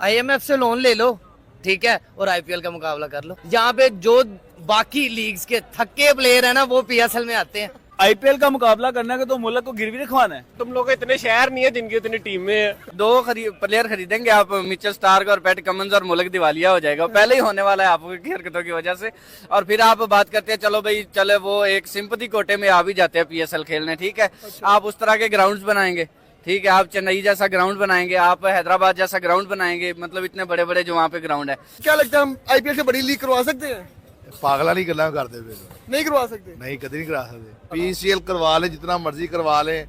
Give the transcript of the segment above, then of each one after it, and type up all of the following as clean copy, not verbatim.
IMF से loan ले लो, ठीक है, और आईपीएल का मुकाबला कर लो। यहाँ पे जो बाकी लीग्स के थक्के प्लेयर है ना, वो पीएसएल में आते हैं। आईपीएल का मुकाबला करना है तो मुल्क को गिरवी रखवाना है। तुम लोग इतने शहर नहीं है जिनकी उतनी टीमें हैं। दो प्लेयर खरीदेंगे आप, मिचेल स्टार्क और पैट कमिंस, और मुल्क दिवालिया हो जाएगा, पहले ही होने वाला है आपकी हरकतों की वजह से। और फिर आप बात करते हैं, चलो भाई चले वो एक सिंपथी कोटे में आ भी जाते हैं पीएसएल खेलने, ठीक है। आप उस तरह के ग्राउंड्स बनाएंगे, ठीक है, आप चेन्नई जैसा ग्राउंड बनाएंगे, आप हैदराबाद जैसा ग्राउंड बनाएंगे, मतलब इतने बड़े बड़े जो वहाँ पे ग्राउंड है। क्या लगता है हम आईपीएल से बड़ी लीग करवा सकते हैं? पागला नहीं करना करते फिर नहीं करवा सकते। नहीं, कभी नहीं करा सकते। पीसीएल करवा ले, जितना मर्जी करवा ले,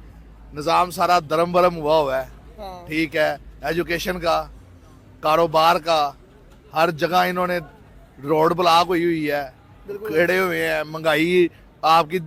निजाम सारा धर्म भरम हुआ हुआ है, ठीक है। एजुकेशन का, कारोबार का, हर जगह इन्होंने रोड ब्लॉक हुई हुई है, खड़े हुए हैं। महंगाई आपकी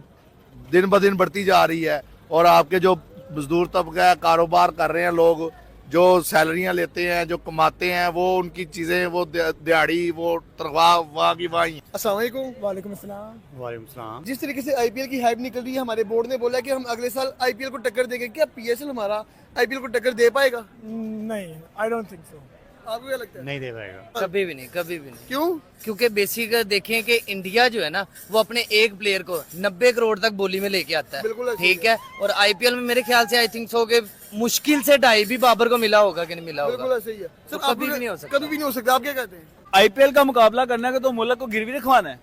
दिन ब दिन बढ़ती जा रही है, और आपके जो मजदूर तबका है, कारोबार कर रहे हैं लोग, जो सैलरियां लेते हैं, जो कमाते हैं, वो उनकी चीजें, वो दिहाड़ी, वो तनख्वाह वहाँ की वहीं। अस्सलाम वालेकुम। वालेकुम अस्सलाम। वालेकुम सलाम। जिस तरीके से आईपीएल की हाइप निकल रही है, हमारे बोर्ड ने बोला कि हम अगले साल आईपीएल को टक्कर देंगे। क्या पीएसएल हमारा आईपीएल को टक्कर दे पाएगा? नहीं, आई डोंट थिंक सो। आपको क्या लगता है? नहीं दे पाएगा। कभी भी नहीं, कभी भी नहीं। क्यों? क्योंकि बेसिक देखें कि इंडिया जो है ना, वो अपने एक प्लेयर को 90 करोड़ तक बोली में लेके आता बिल्कुल है, ऐसे ठीक है। और आईपीएल में मेरे ख्याल से आई थिंक सो के मुश्किल से 2.5 भी बाबर को मिला होगा कि नहीं मिला बिल्कुल होगा। ऐसे ही है तो सर। कभी भी नहीं हो सकता। कभी भी नहीं हो सकता। आप क्या कहते हैं? आईपीएल का मुकाबला करना है तो मुल्क को गिरवी रखवाना है।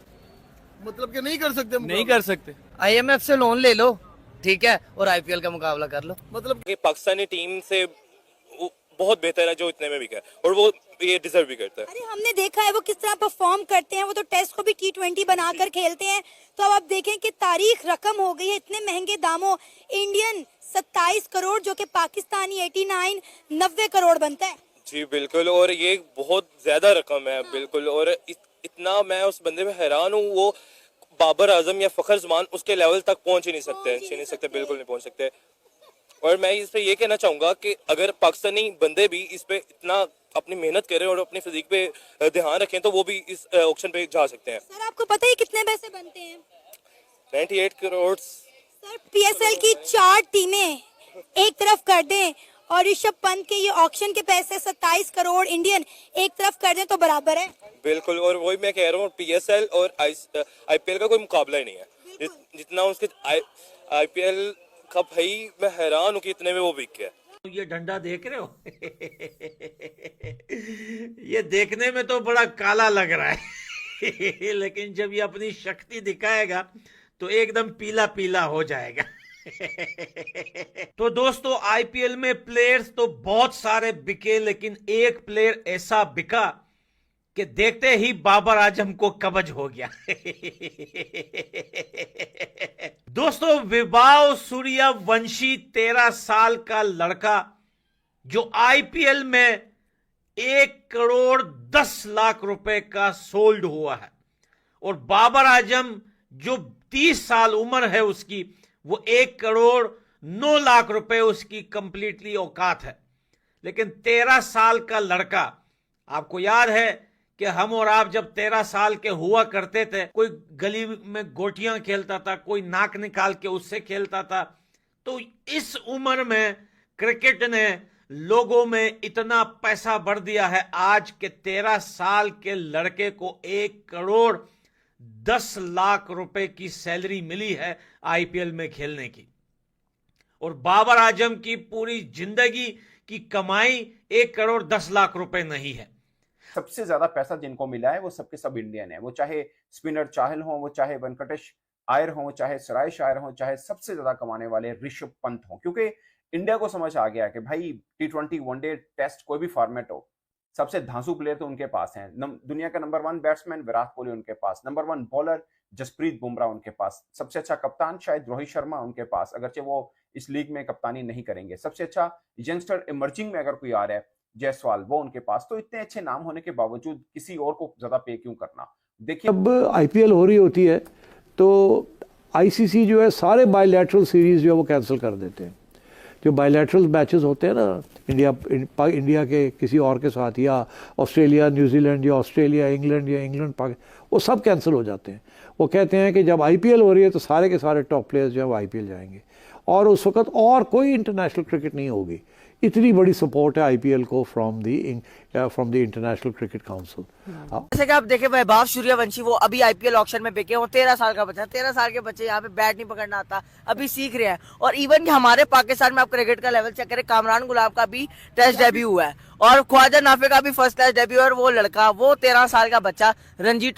मतलब कि नहीं कर सकते हम? नहीं कर सकते। आईएमएफ से लोन ले लो, ठीक है, और आईपीएल का मुकाबला कर लो। मतलब कि पाकिस्तानी टीम से वो बहुत बेहतर है जो इतने में भी है, और वो ये डिजर्व भी करता है। अरे हमने देखा है वो किस तरह परफॉर्म करते हैं। वो तो टेस्ट को भी T20 बनाकर खेलते हैं। तो अब आप देखें कि तारीख रकम हो गई है, इतने महंगे दामों। इंडियन 27 करोड़, जो कि पाकिस्तानी 89 90 करोड़ बनता है। जी बिल्कुल, और ये बहुत ज्यादा रकम है। बिल्कुल, और इतना मैं उस बंदे में हैरान हूँ। वो बाबर आजम या फखर जमान उसके लेवल तक पहुंच ही नहीं सकते, बिल्कुल नहीं पहुंच सकते। और मैं इस पे ये कहना चाहूंगा कि अगर पाकिस्तानी बंदे भी इस पे इतना अपनी मेहनत करें और अपनी फिजिक पे ध्यान रखें, तो वो भी इस ऑक्शन पे जा सकते हैं। सर आपको पता है कितने पैसे बनते हैं? 98 करोड़। सर पीएसएल की 4 टीमें एक तरफ कर दें और ऋषभ पंत के ये ऑक्शन के पैसे 27 करोड़ इंडियन एक तरफ कर दें तो बराबर है। बिल्कुल, और वही मैं कह रहा हूँ, पीएसएल और आईपीएल का कोई मुकाबला ही नहीं है। जितना उसके आईपीएल का, भाई मैं हैरान हूँ कि इतने में वो बिक गया। ये डंडा देख रहे हो? ये देखने में तो बड़ा काला लग रहा है लेकिन जब ये अपनी शक्ति दिखाएगा तो एकदम पीला पीला हो जाएगा तो दोस्तों, आईपीएल में प्लेयर्स तो बहुत सारे बिके, लेकिन एक प्लेयर ऐसा बिका कि देखते ही बाबर आजम को कब्ज हो गया दोस्तों, विभव सूर्यवंशी 13 साल का लड़का जो आईपीएल में 1 करोड़ 10 लाख रुपए का सोल्ड हुआ है, और बाबर आजम जो 30 साल उम्र है उसकी, वो 1 करोड़ 9 लाख रुपए उसकी कंप्लीटली औकात है। लेकिन 13 साल का लड़का, आपको याद है कि हम और आप जब 13 साल के हुआ करते थे, कोई गली में गोटियां खेलता था, कोई नाक निकाल के उससे खेलता था। तो इस उम्र में क्रिकेट ने लोगों में इतना पैसा भर दिया है आज के 13 साल के लड़के को 1 करोड़ 10 लाख रुपए की सैलरी मिली है आईपीएल में खेलने की। और बाबर आजम की पूरी जिंदगी की कमाई 1 करोड़ 10 लाख रुपए नहीं है। सबसे ज्यादा पैसा जिनको मिला है वो सबके सब इंडियन है। वो चाहे स्पिनर चाहल हो, वो चाहे वेंकटेश आयर हो, चाहे सुरेश आयर हो, चाहे सबसे ज्यादा कमाने वाले ऋषभ पंत हो। क्योंकि इंडिया को समझ आ गया कि भाई T20 वनडे टेस्ट कोई भी फॉर्मेट हो, सबसे धांसू प्लेयर तो उनके पास हैं। दुनिया का नंबर 1 बैट्समैन विराट कोहली उनके पास, नंबर 1 बॉलर जसप्रीत बुमराह उनके पास, सबसे अच्छा कप्तान शायद रोहित शर्मा उनके पास, अगरचे वो इस लीग में कप्तानी नहीं करेंगे। सबसे अच्छा यंगस्टर इमर्जिंग में अगर कोई आ रहा है, जायसवाल, वो उनके पास। तो इतने अच्छे नाम होने के बावजूद किसी और को ज्यादा पे क्यों करना? देखिए, अब आईपीएल हो रही होती है तो आईसीसी जो है सारे बायलैटरल सीरीज जो है वो कैंसिल कर देते हैं। जो बायलैटरल मैचेस होते हैं ना, इंडिया के किसी और के साथ, या ऑस्ट्रेलिया न्यूजीलैंड, या ऑस्ट्रेलिया इंग्लैंड, या इंग्लैंड पाकिस्तान, वो सब कैंसिल हो जाते हैं। वो कहते हैं कि जब आईपीएल हो रही है तो सारे के सारे टॉप प्लेयर्स जो है वो आईपीएल जाएंगे, और उस वक्त और कोई इंटरनेशनल क्रिकेट नहीं होगी, इतनी बड़ी सपोर्ट है आईपीएल को from the international cricket council. जैसे कि आप देखें वैभव सूर्यवंशी वो अभी आईपीएल ऑक्शन में बिके, वो 13 साल का बच्चा, 13 साल के बच्चे यहाँ पे बैट नहीं पकड़ना आता, अभी सीख रहे हैं। और इवन कि हमारे पाकिस्तान में आप क्रिकेट का लेवल चेक करें, कामरान गुलाब का भी टेस्ट डेब्यू हुआ है और ख्वाजा नाफे का भी फर्स्ट टेस्ट डेब्यू, और वो लड़का वो 13 साल का बच्चा रणजी